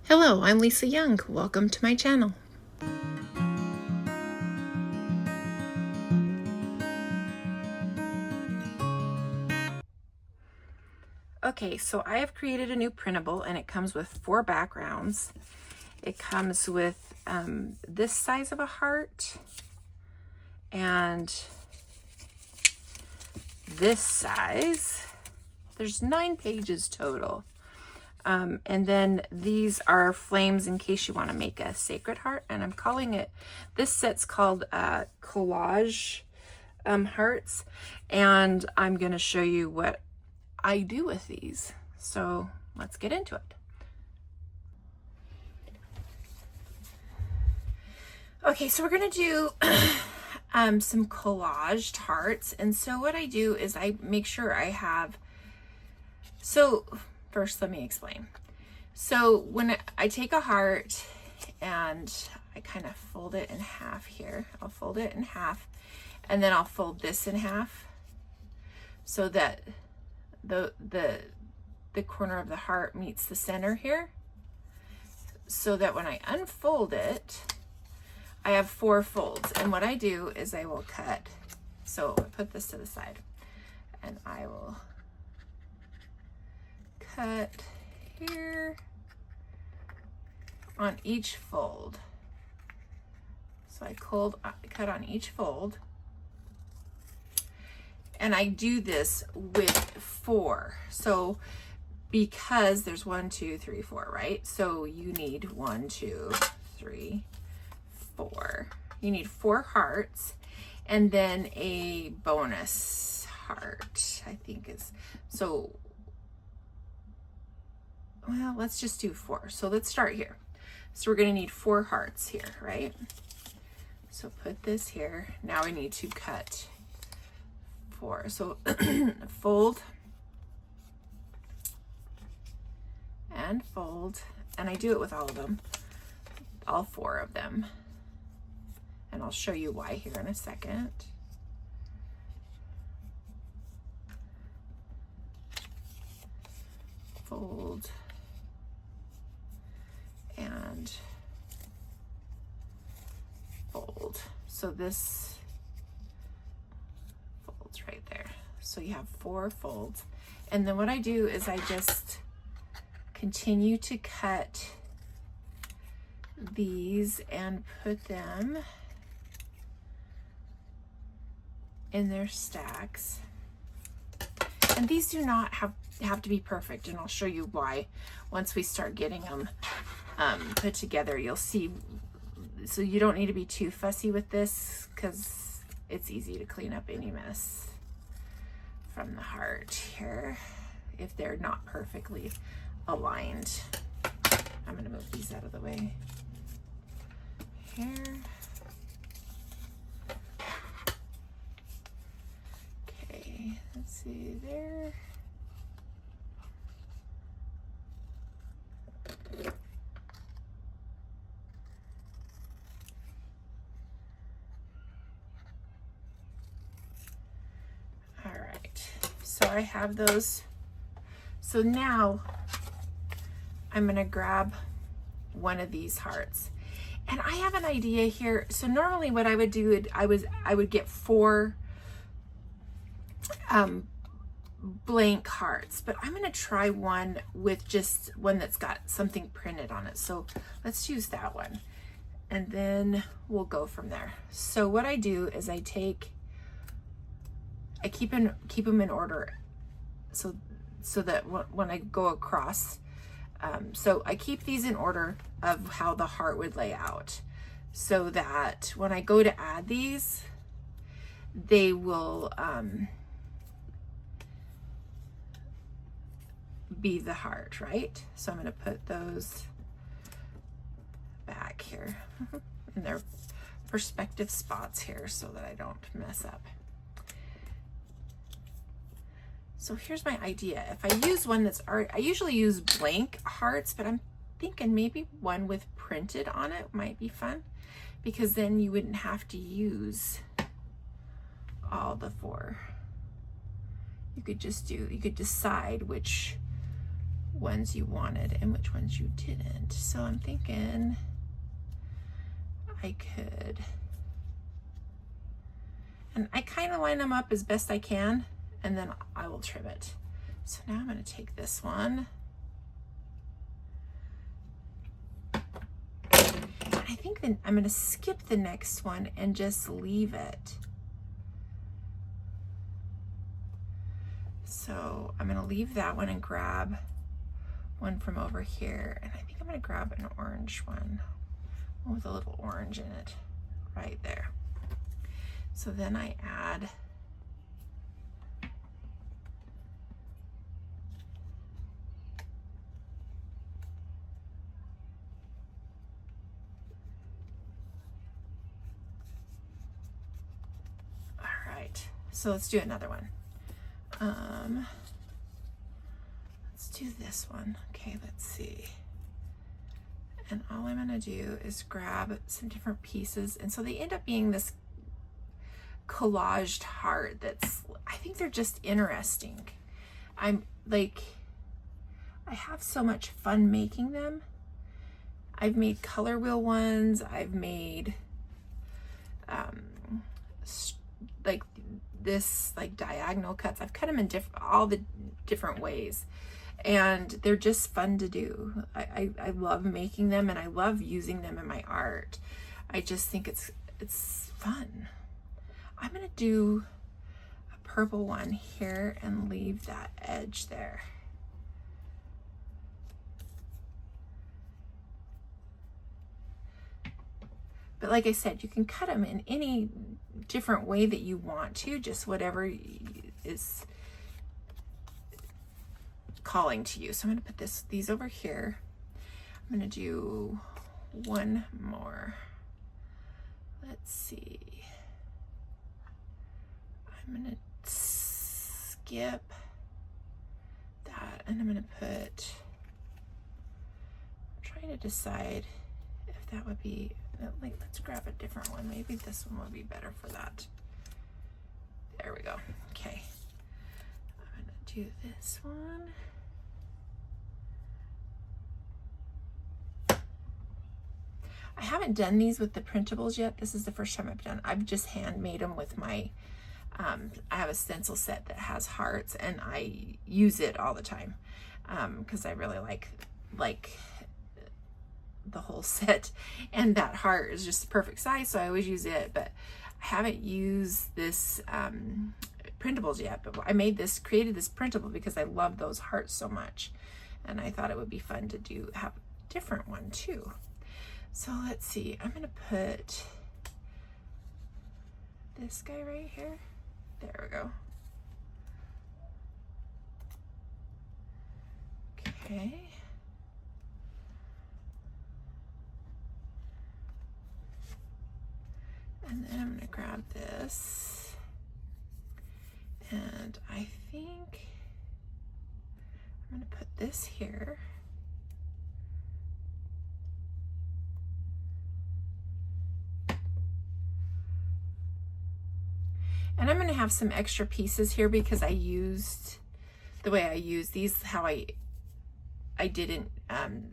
Hello, I'm Lisa Young. Welcome to my channel. Okay, so I have created a new printable and it comes with 4 backgrounds. It comes with this size of a heart and this size. There's 9 pages total. And then these are flames in case you want to make a sacred heart, and I'm calling it, this set's called Collage hearts, and I'm going to show you what I do with these. So let's get into it. Okay, so we're going to do some collaged hearts, and so what I do is I make sure I have, so first, let me explain. So when I take a heart and I kind of fold it in half here, I'll fold it in half and then I'll fold this in half so that the corner of the heart meets the center here, so that when I unfold it, I have 4 folds. And what I do is I will cut. So I put this to the side and I will cut here on each fold. So I cut on each fold, and I do this with 4. So because there's 1, 2, 3, 4, right? So you need 1, 2, 3, 4. You need 4 hearts and then a bonus heart, I think is, so well, let's just do 4. So let's start here. So we're going to need 4 hearts here, right? So put this here. Now we need to cut 4. So fold and fold. And I do it with all of them, all 4 of them. And I'll show you why here in a second. Fold. And fold. So this folds right there. So you have 4 folds. And then what I do is I just continue to cut these and put them in their stacks. And these do not have to be perfect, and I'll show you why once we start getting them put together. You'll see. So you don't need to be too fussy with this because it's easy to clean up any mess from the heart here if they're not perfectly aligned. I'm going to move these out of the way here. Okay, let's see there. So I have those. So now I'm going to grab one of these hearts. And I have an idea here. So normally what I would do, I would get 4 blank hearts, but I'm going to try one with just one that's got something printed on it. So let's use that one. And then we'll go from there. So what I do is I keep them in order, so that when I go across, so I keep these in order of how the heart would lay out, so that when I go to add these, they will be the heart, right? So I'm going to put those back here in their perspective spots here so that I don't mess up. So here's my idea. If I use one that's already, I usually use blank hearts, but I'm thinking maybe one with printed on it might be fun, because then you wouldn't have to use all the 4. You could just do, you could decide which ones you wanted and which ones you didn't. So I'm thinking I could, and I kind of line them up as best I can, and then I will trim it. So now I'm going to take this one. I think then I'm going to skip the next one and just leave it. So I'm going to leave that one and grab one from over here. And I think I'm going to grab an orange one with a little orange in it right there. So then I add so let's do another one. Let's do this one. Okay, let's see. And all I'm gonna do is grab some different pieces. And so they end up being this collaged heart that's, I think they're just interesting. I'm like, I have so much fun making them. I've made color wheel ones. I've made like this, like diagonal cuts. I've cut them in all the different ways, and they're just fun to do. I love making them, and I love using them in my art. I just think it's fun. I'm gonna do a purple one here and leave that edge there. But like I said, you can cut them in any different way that you want to, just whatever is calling to you. So I'm going to put these over here. I'm going to do one more. Let's see. I'm going to skip that, and I'm going to put, I'm trying to decide if that would be, like, let's grab a different one. Maybe this one would be better for that. There we go. Okay. I'm gonna do this one. I haven't done these with the printables yet. This is the first time I've just handmade them with my, I have a stencil set that has hearts, and I use it all the time because I really like the whole set, and that heart is just the perfect size, so I always use it. But I haven't used this printables yet, but I created this printable because I love those hearts so much, and I thought it would be fun to have a different one too. So let's see, I'm gonna put this guy right here. There we go. Okay. And then I'm going to grab this, and I think I'm going to put this here. And I'm going to have some extra pieces here because I used, the way I use these, how I didn't,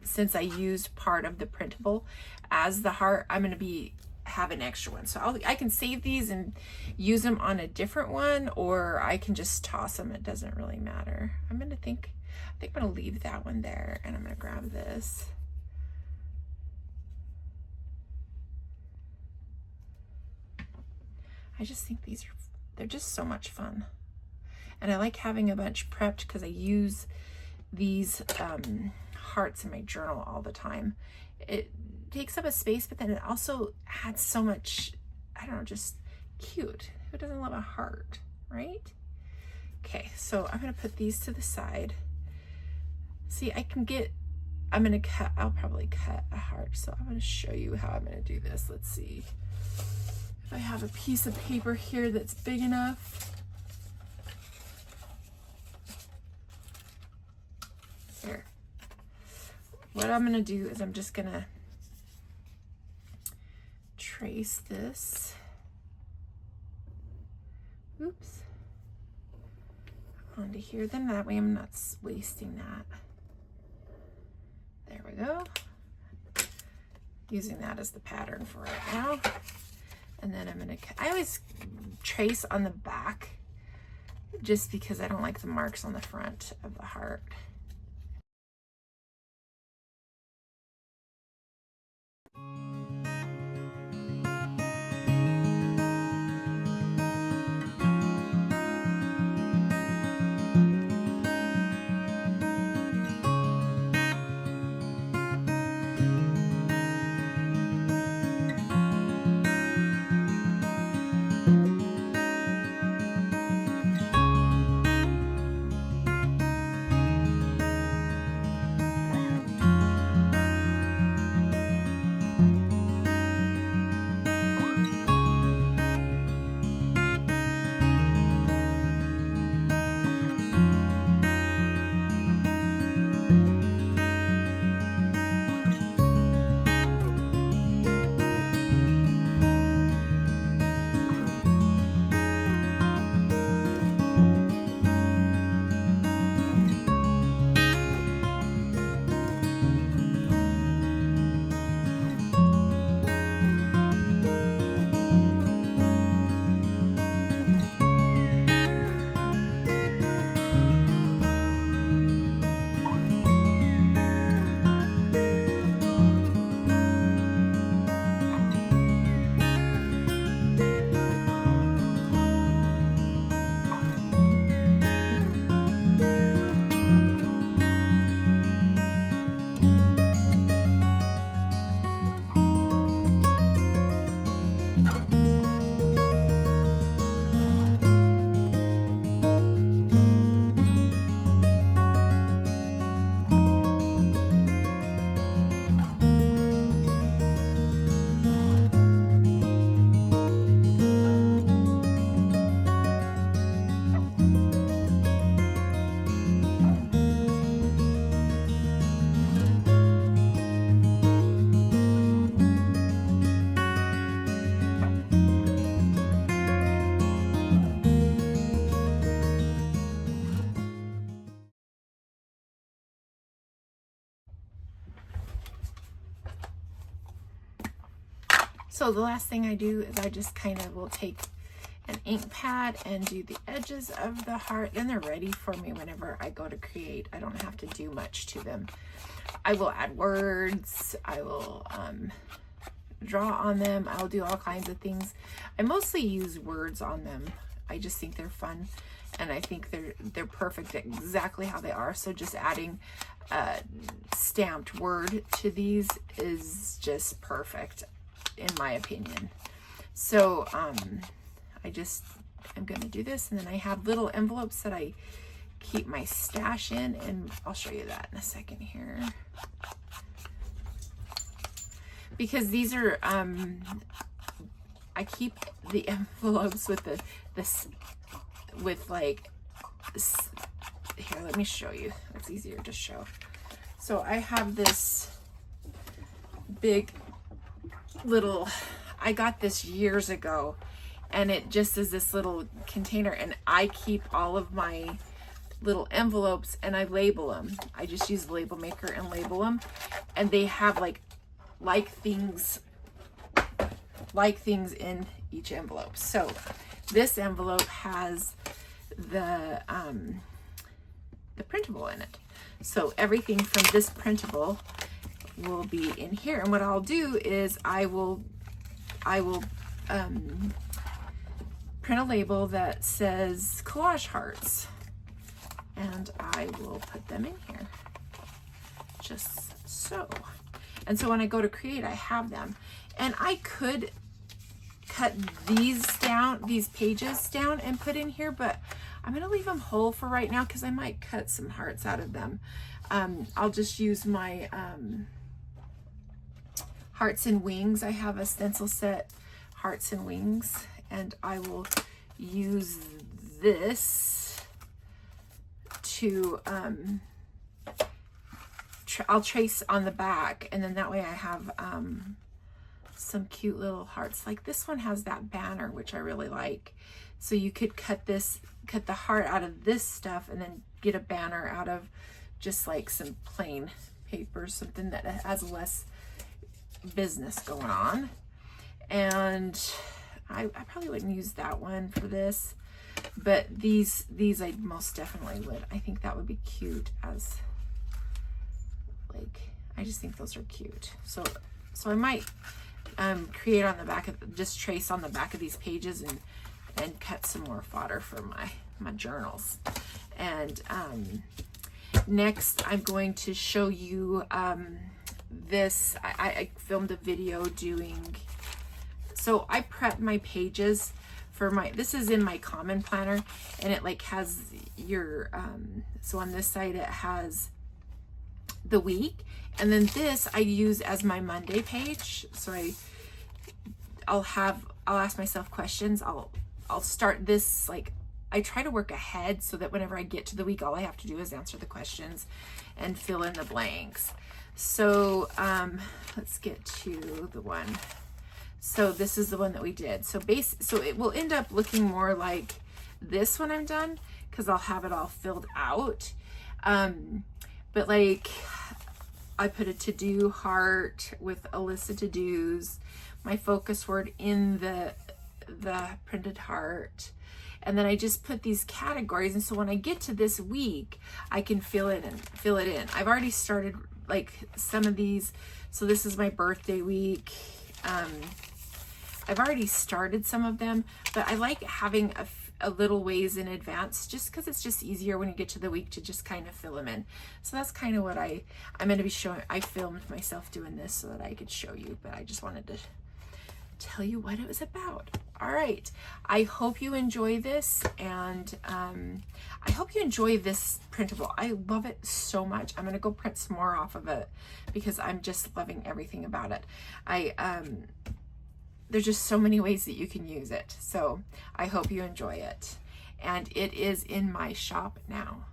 since I used part of the printable as the heart, I'm going to have an extra one. So I can save these and use them on a different one, or I can just toss them. It doesn't really matter. I think I'm gonna leave that one there, and I'm gonna grab this. I just think they're just so much fun. And I like having a bunch prepped because I use these hearts in my journal all the time. It takes up a space, but then it also adds so much, I don't know, just cute. Who doesn't love a heart, right? Okay, so I'm gonna put these to the side. See, I'll probably cut a heart, so I'm gonna show you how I'm gonna do this. Let's see if I have a piece of paper here that's big enough. There. What I'm gonna do is I'm just gonna trace this, onto here. Then that way I'm not wasting that. using that as the pattern for right now. And then I'm gonna, I always trace on the back just because I don't like the marks on the front of the heart. So the last thing I do is I just kind of will take an ink pad and do the edges of the heart. Then they're ready for me whenever I go to create. I don't have to do much to them. I will add words. I will draw on them. I'll do all kinds of things. I mostly use words on them. I just think they're fun, and I think they're perfect exactly how they are. So just adding a stamped word to these is just perfect, in my opinion. So I'm gonna do this, and then I have little envelopes that I keep my stash in, and I'll show you that in a second here. Because these are I keep the envelopes with here, let me show you. It's easier to show. So I have this big little, I got this years ago, and it just is this little container, and I keep all of my little envelopes and I label them. I just use the label maker and label them, and they have like things in each envelope. So this envelope has the printable in it. So everything from this printable will be in here. And what I'll do is I will print a label that says collage hearts, and I will put them in here, just so. And so when I go to create, I have them. And I could cut these down, these pages down, and put in here, but I'm gonna leave them whole for right now because I might cut some hearts out of them. I'll just use my hearts and wings. I have a stencil set, hearts and wings, and I will use this to I'll trace on the back, and then that way I have some cute little hearts. Like this one has that banner, which I really like. So you could cut the heart out of this stuff and then get a banner out of just like some plain paper, something that has less business going on. And I probably wouldn't use that one for this, but these I most definitely would. I think that would be cute as, like, I just think those are cute. So I might create on the back of, just trace on the back of these pages and cut some more fodder for my journals. And next I'm going to show you this. I filmed a video doing, so I prepped my pages for this is in my common planner, and it like has your, so on this side it has the week, and then this I use as my Monday page. So I'll ask myself questions. I'll start this, like, I try to work ahead so that whenever I get to the week, all I have to do is answer the questions and fill in the blanks. So let's get to the one. So this is the one that we did. So it will end up looking more like this when I'm done, because I'll have it all filled out. But like, I put a to-do heart with a list of to-dos, my focus word in the printed heart, and then I just put these categories. And so when I get to this week, I can fill it in. I've already started like some of these. So this is my birthday week. I've already started some of them, but I like having a little ways in advance, just because it's just easier when you get to the week to just kind of fill them in. So that's kind of what I'm going to be showing. I filmed myself doing this so that I could show you, but I just wanted to tell you what it was about. All right, I hope you enjoy this, and I hope you enjoy this printable. I love it so much. I'm going to go print some more off of it because I'm just loving everything about it. There's just so many ways that you can use it. So I hope you enjoy it. And it is in my shop now.